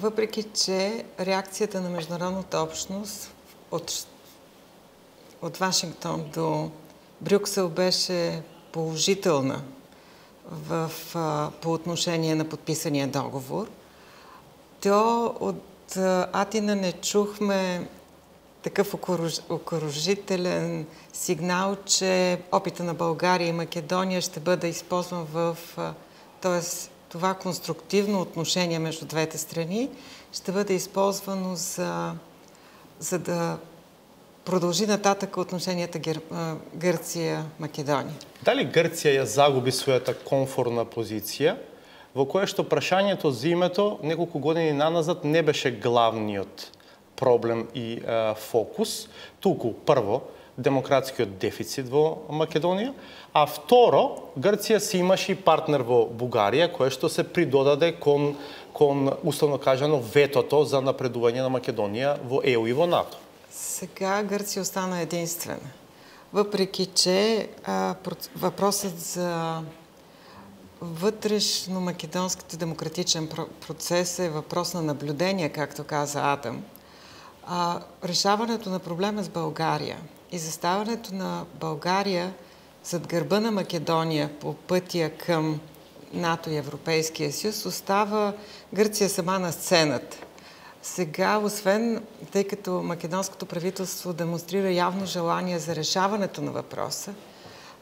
въпреки че реакцията на международната общност от Вашингтон до Брюксел беше положителна по отношение на подписания договор, то от Атина не чухме такъв окуражителен сигнал, че опита на България и Македония ще бъде използван т.е. това конструктивно отношение между двете страни ще бъде използвано за да продължи нататък отношенията Гърция-Македония. Дали Гърция ја загуби својата комфортна позиција, во кое што прашањето за името неколку години наназад не беше главниот проблем и фокус, туку прво демократскиот дефицит во Македонија, а второ Грција си имаше и партнер во Бугарија, кој што се придодаде кон условно кажано ветото за напредување на Македонија во ЕУ и во НАТО. Сега Гърция остана единствена. Въпреки че въпросът за вътрешно-македонската демократичен процес е въпрос на наблюдение, както каза Адам. Решаването на проблема с България и заставането на България зад гърба на Македония по пътя към НАТО и Европейския съюз остава Гърция сама на сцената. Сега, освен, тъй като македонското правителство демонстрира явно желание за решаването на въпроса,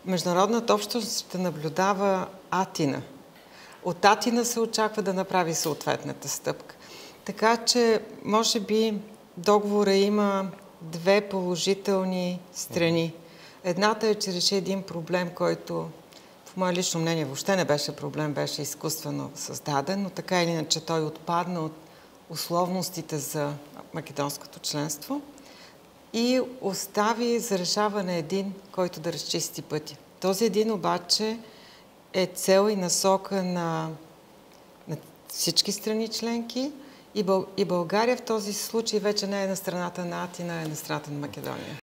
международната общност ще наблюдава Атина. От Атина се очаква да направи съответната стъпка. Така че, може би, договора има две положителни страни. Едната е, че реши един проблем, който в мое лично мнение въобще не беше проблем, беше изкуствено създаден, но така или иначе той отпадна от условностите за македонското членство и остави за решаване един, който да разчисти пътя. Този един обаче е цел и насока на всички страни членки и България в този случай вече не е на страната на Атина, а е на страната на Македония.